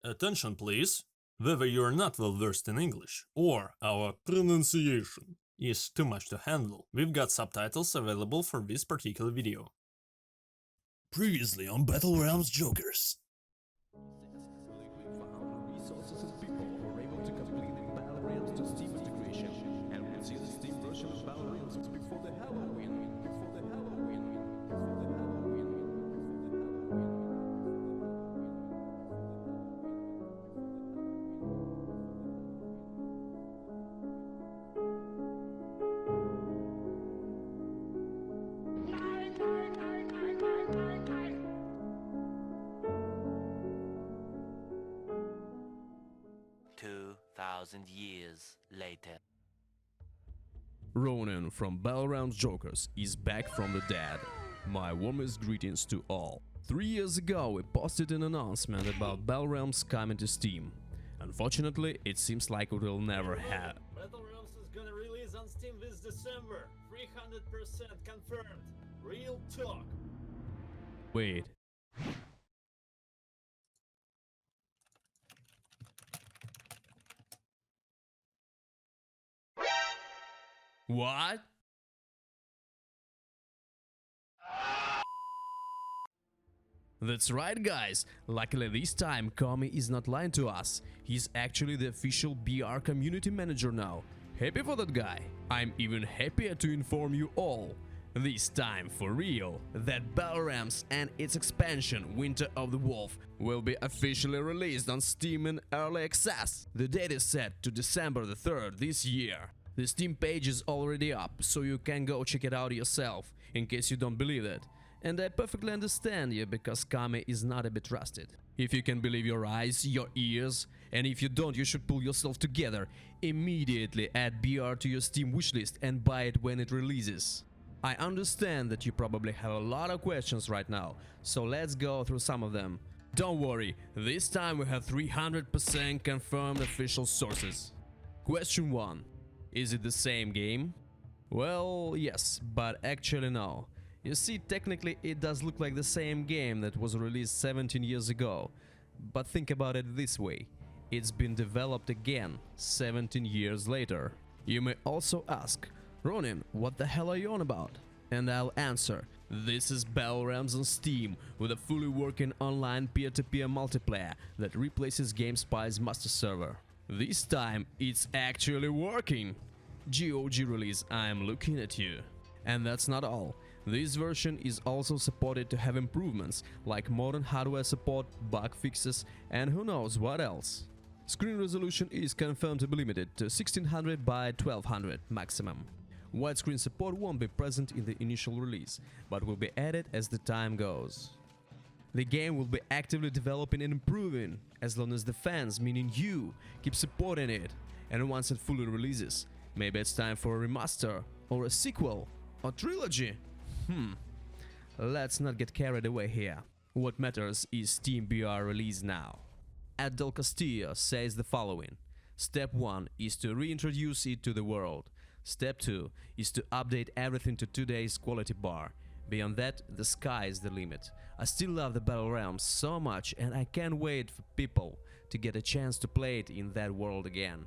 Attention please. Whether you're not well versed in English or our pronunciation is too much to handle, we've got subtitles available for this particular video. Previously on Battlegrounds Jokers. Resources and people who are able to complete the battle realms to Steam integration, and we'll see the Steam version of battle realms before the Halloween. Years later. Ronan from Battlegrounds Jokers is back from the dead. My warmest greetings to all. 3 years ago we posted an announcement about Battlegrounds coming to Steam. Unfortunately, it seems like it will never happen. Battlegrounds is gonna release on Steam this December. 300% confirmed. Real talk. Wait. What? That's right, guys. Luckily this time Kami is not lying to us. He's actually the official BR community manager now. Happy for that guy. I'm even happier to inform you all, this time for real, that Battlegrounds and its expansion Winter of the Wolf will be officially released on Steam in early access. The date is set to December the 3rd this year. The Steam page is already up, so you can go check it out yourself, in case you don't believe it. And I perfectly understand you, because Kami is not to be trusted. If you can believe your eyes, your ears, and if you don't, you should pull yourself together. Immediately add BR to your Steam wishlist and buy it when it releases. I understand that you probably have a lot of questions right now, so let's go through some of them. Don't worry, this time we have 300% confirmed official sources. Question 1. Is it the same game? Well, yes, but actually no. You see, technically it does look like the same game that was released 17 years ago. But think about it this way. It's been developed again 17 years later. You may also ask, Ronin, what the hell are you on about? And I'll answer, this is Battlegrounds on Steam with a fully working online peer-to-peer multiplayer that replaces GameSpy's master server. This time it's actually working. GOG release, I'm looking at you. And that's not all. This version is also supported to have improvements like modern hardware support, bug fixes, and who knows what else. Screen resolution is confirmed to be limited to 1600 by 1200 maximum. Widescreen support won't be present in the initial release, but will be added as the time goes. The game will be actively developing and improving, as long as the fans, meaning you, keep supporting it. And once it fully releases, maybe it's time for a remaster, or a sequel, or trilogy. Let's not get carried away here. What matters is Steam BR release now. ʟᴏᴏᴏ says the following. Step 1 is to reintroduce it to the world. Step 2 is to update everything to today's quality bar. Beyond that, the sky is the limit. I still love the Battle Realms so much, and I can't wait for people to get a chance to play it in that world again.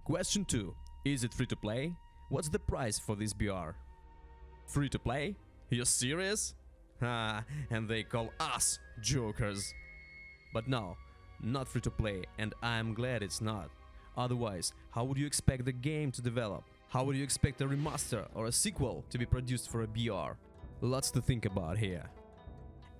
Question 2. Is it free to play? What's the price for this BR? Free to play? You're serious? And they call us jokers. But no, not free to play, and I'm glad it's not. Otherwise, how would you expect the game to develop? How would you expect a remaster or a sequel to be produced for a BR? Lots to think about here.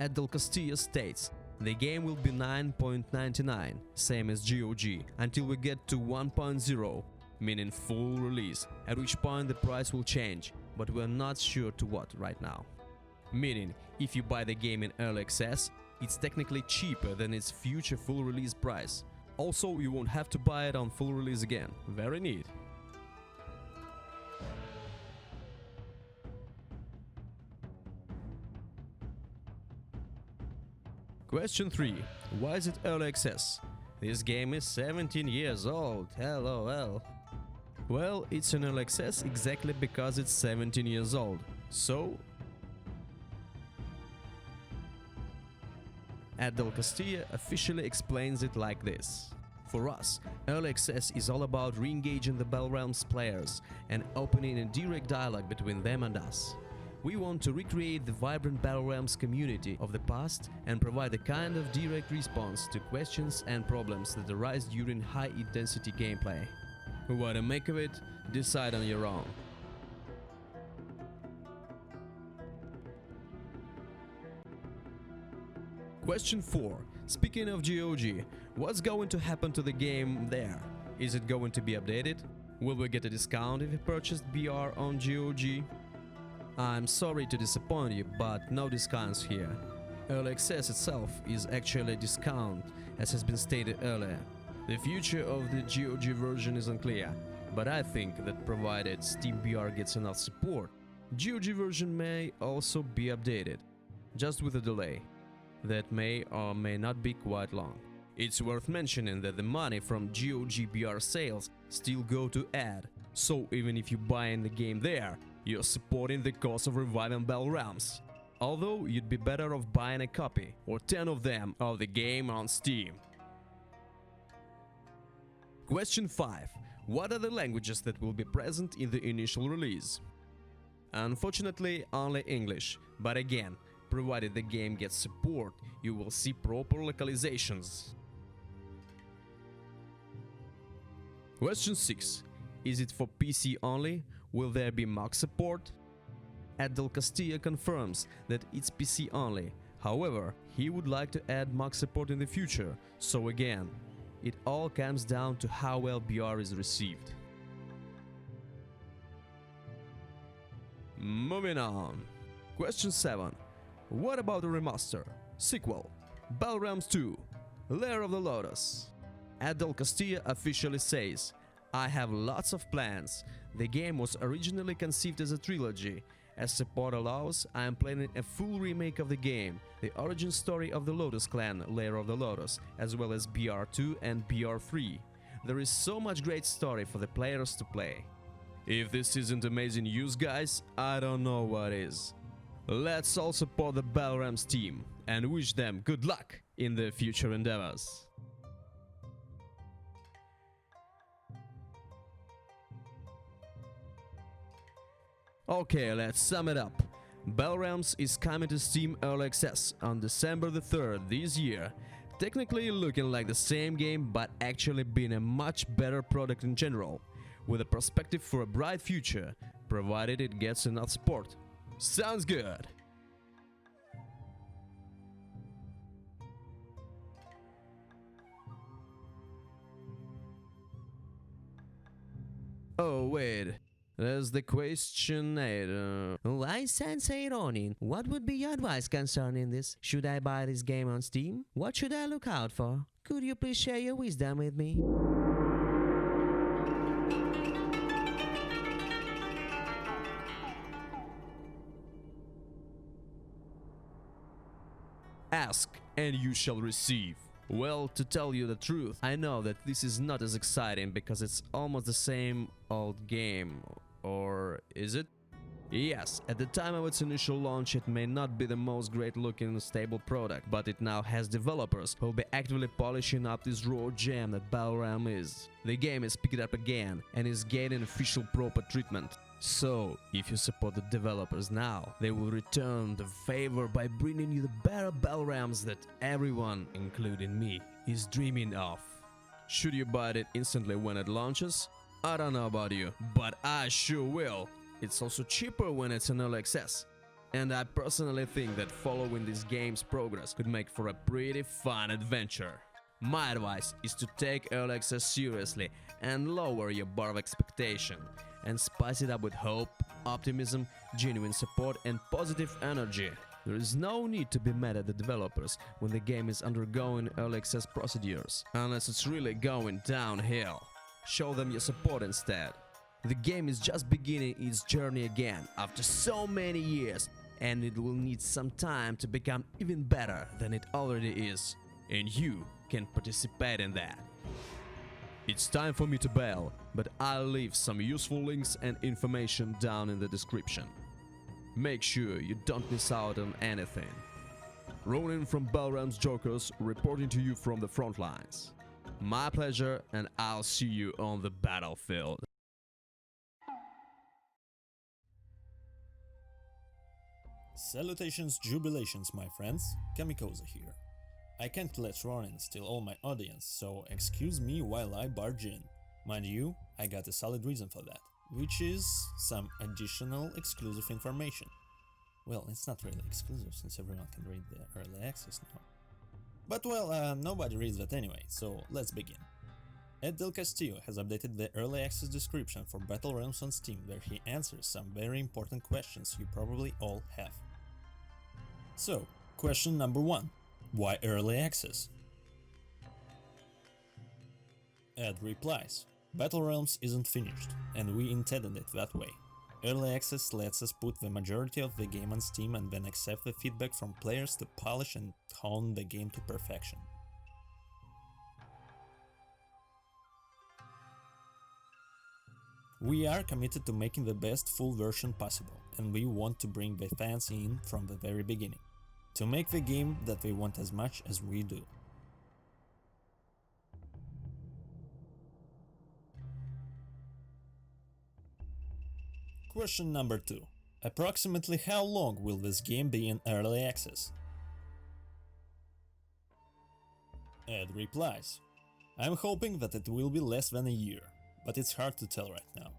ʟᴏᴏᴏ states, the game will be 9.99, same as GOG, until we get to 1.0, meaning full release, at which point the price will change, but we're not sure to what right now. Meaning, if you buy the game in early access, it's technically cheaper than its future full release price. Also, you won't have to buy it on full release again. Very neat. Question 3. Why is it early access? This game is 17 years old, LOL. Well, it's in early access exactly because it's 17 years old. So... ʟᴏᴏᴏ officially explains it like this. For us, early access is all about re-engaging the Battle Realms players and opening a direct dialogue between them and us. We want to recreate the vibrant Battle Realms community of the past and provide a kind of direct response to questions and problems that arise during high-intensity gameplay. What to make of it? Decide on your own. Question 4. Speaking of GOG, what's going to happen to the game there? Is it going to be updated? Will we get a discount if we purchased BR on GOG? I'm sorry to disappoint you, but no discounts here. Early access itself is actually a discount, as has been stated earlier. The future of the GOG version is unclear, but I think that provided Steam BR gets enough support, GOG version may also be updated, just with a delay. That may or may not be quite long. It's worth mentioning that the money from GOG BR sales still go to ad, so even if you buy in the game there, you're supporting the cause of reviving Battle Realms. Although you'd be better off buying a copy, or 10 of them, of the game on Steam. Question 5. What are the languages that will be present in the initial release? Unfortunately, only English, but again, provided the game gets support, you will see proper localizations. Question 6. Is it for PC only? Will there be Mac support? ʟᴏᴏᴏ confirms that it's PC only. However, he would like to add Mac support in the future, so again, it all comes down to how well BR is received. Moving on. Question 7. What about a remaster, sequel, Battle Realms 2, Lair of the Lotus? ʟᴏᴏᴏ officially says, I have lots of plans. The game was originally conceived as a trilogy. As support allows, I am planning a full remake of the game, the origin story of the Lotus Clan, Lair of the Lotus, as well as BR2 and BR3. There is so much great story for the players to play. If this isn't amazing news, guys, I don't know what is. Let's all support the Battle Realms team and wish them good luck in their future endeavors. Okay, let's sum it up. Battle Realms is coming to Steam Early Access on December the 3rd this year. Technically looking like the same game, but actually being a much better product in general, with a perspective for a bright future, provided it gets enough support. Sounds good! Oh wait, there's the question 8. Why Sensei Ronin? What would be your advice concerning this? Should I buy this game on Steam? What should I look out for? Could you please share your wisdom with me? Ask and you shall receive. Well, to tell you the truth, I know that this is not as exciting because it's almost the same old game. Or is it? Yes, at the time of its initial launch it may not be the most great looking stable product, but it now has developers who will be actively polishing up this raw gem that Battle Realm is. The game is picked up again and is getting official proper treatment. So, if you support the developers now, they will return the favor by bringing you the better Battle Realms that everyone, including me, is dreaming of. Should you buy it instantly when it launches? I don't know about you, but I sure will. It's also cheaper when it's in early access. And I personally think that following this game's progress could make for a pretty fun adventure. My advice is to take early access seriously and lower your bar of expectation, and spice it up with hope, optimism, genuine support and positive energy. There is no need to be mad at the developers when the game is undergoing early access procedures, unless it's really going downhill. Show them your support instead. The game is just beginning its journey again after so many years, and it will need some time to become even better than it already is, and you can participate in that. It's time for me to bail, but I'll leave some useful links and information down in the description. Make sure you don't miss out on anything. Ronin from Balram's Jokers, reporting to you from the front lines. My pleasure, and I'll see you on the battlefield. Salutations, jubilations, my friends. ʟᴏᴏᴏ here. I can't let Ronin steal all my audience, so excuse me while I barge in. Mind you, I got a solid reason for that, which is some additional exclusive information. Well, it's not really exclusive since everyone can read the early access now. But well, nobody reads that anyway, so let's begin. @Del Castillo has updated the early access description for Battle Realms on Steam, where he answers some very important questions you probably all have. So, question number 1. Why early access? Ed replies, Battle Realms isn't finished, and we intended it that way. Early access lets us put the majority of the game on Steam and then accept the feedback from players to polish and hone the game to perfection. We are committed to making the best full version possible, and we want to bring the fans in from the very beginning, to make the game that they want as much as we do. Question number 2. Approximately how long will this game be in early access? Ed replies, I'm hoping that it will be less than a year, but it's hard to tell right now.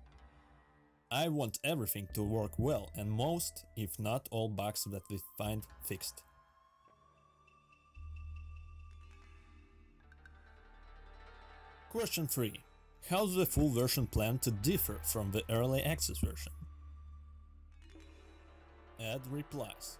I want everything to work well and most, if not all bugs that we find fixed. Question 3. How's the full version planned to differ from the early access version? Ed replies,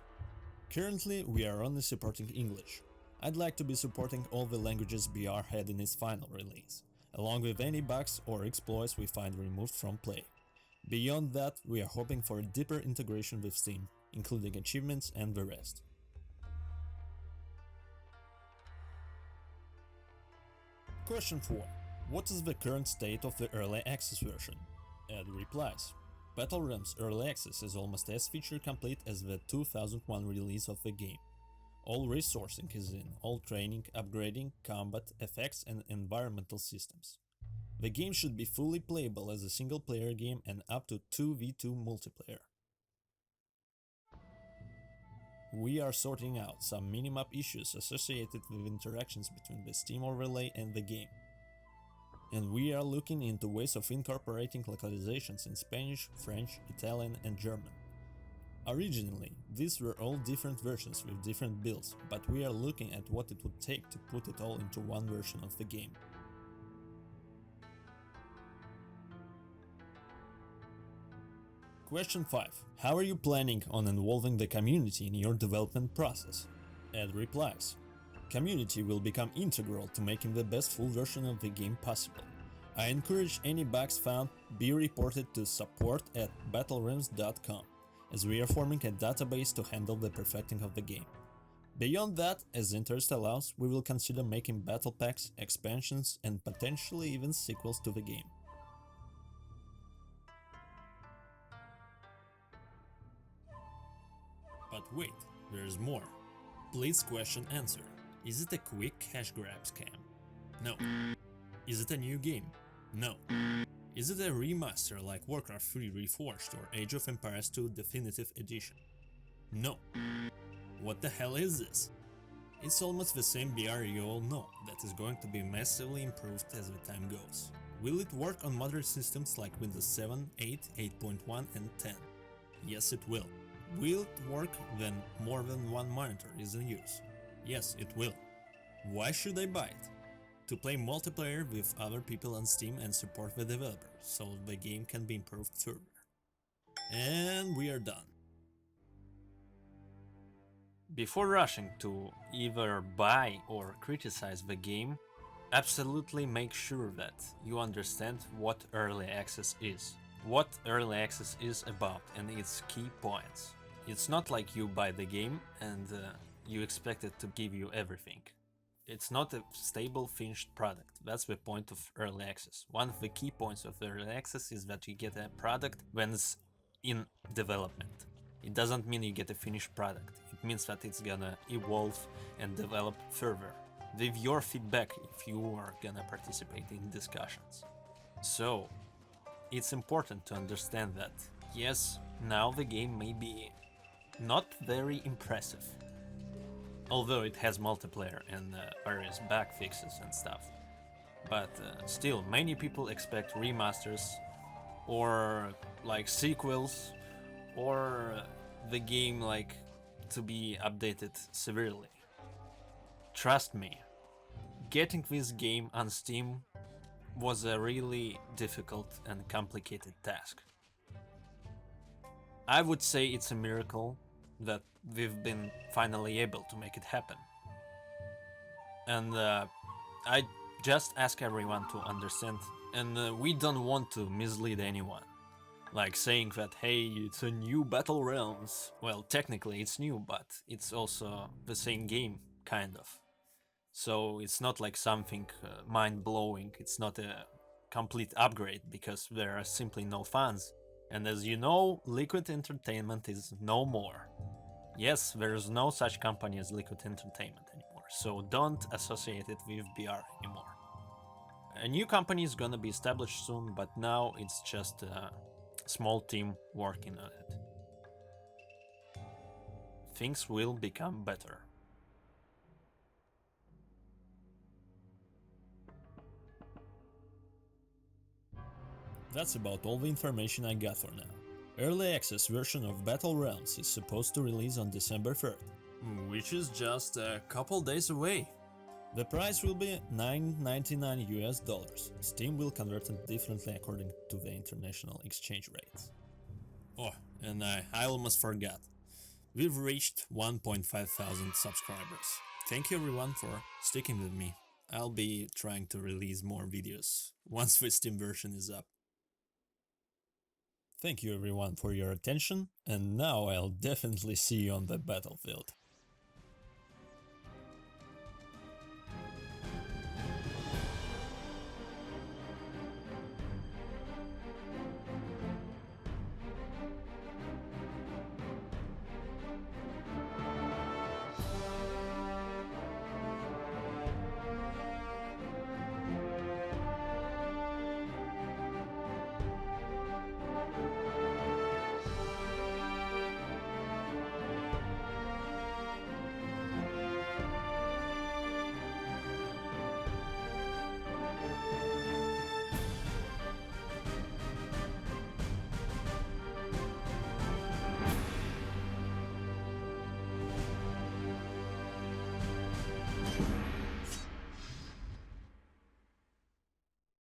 currently we are only supporting English. I'd like to be supporting all the languages BR had in its final release, along with any bugs or exploits we find removed from play. Beyond that, we are hoping for a deeper integration with Steam, including achievements and the rest. Question 4. What is the current state of the early access version? Ed replies, Battle Realms Early Access is almost as feature complete as the 2001 release of the game. All resourcing is in, all training, upgrading, combat, effects and environmental systems. The game should be fully playable as a single player game and up to 2v2 multiplayer. We are sorting out some minimap issues associated with interactions between the Steam overlay and the game. And we are looking into ways of incorporating localizations in Spanish, French, Italian and German. Originally, these were all different versions with different builds, but we are looking at what it would take to put it all into one version of the game. Question 5. How are you planning on involving the community in your development process? Ed replies, community will become integral to making the best full version of the game possible. I encourage any bugs found be reported to support@battlerealms.com, as we are forming a database to handle the perfecting of the game. Beyond that, as interest allows, we will consider making battle packs, expansions and potentially even sequels to the game. But wait, there's more. Please question answer. Is it a quick cash grab scam? No. Is it a new game? No. Is it a remaster like Warcraft 3 Reforged or Age of Empires 2 Definitive Edition? No. What the hell is this? It's almost the same BR you all know, that is going to be massively improved as the time goes. Will it work on modern systems like Windows 7, 8, 8.1 and 10? Yes, it will. Will it work when more than one monitor is in use? Yes, it will. Why should I buy it? To play multiplayer with other people on Steam and support the developer, so the game can be improved further. And we are done. Before rushing to either buy or criticize the game, absolutely make sure that you understand what early access is. What early access is about and its key points. It's not like you buy the game and you expect it to give you everything. It's not a stable finished product. That's the point of early access. One of the key points of early access is that you get a product when it's in development. It doesn't mean you get a finished product. It it means that it's gonna evolve and develop further, with your feedback if you are gonna participate in discussions. So, it's important to understand that, yes, now the game may be not very impressive, although it has multiplayer and various bug fixes and stuff. But still, many people expect remasters or like sequels or the game like to be updated severely. Trust me, getting this game on Steam was a really difficult and complicated task. I would say it's a miracle that we've been finally able to make it happen. And I just ask everyone to understand, and we don't want to mislead anyone. Like saying that, hey, it's a new Battle Realms. Well, technically it's new, but it's also the same game, kind of. So it's not like something mind-blowing, it's not a complete upgrade, because there are simply no fans. And as you know, Liquid Entertainment is no more. Yes, there is no such company as Liquid Entertainment anymore, so don't associate it with BR anymore. A new company is gonna be established soon, but now it's just a small team working on it. Things will become better. That's about all the information I got for now. Early access version of Battle Realms is supposed to release on December 3rd. Which is just a couple days away. The price will be $9.99 US. Steam will convert it differently according to the international exchange rates. Oh, and I almost forgot. We've reached 1,500 subscribers. Thank you everyone for sticking with me. I'll be trying to release more videos once the Steam version is up. Thank you everyone for your attention, and now I'll definitely see you on the battlefield.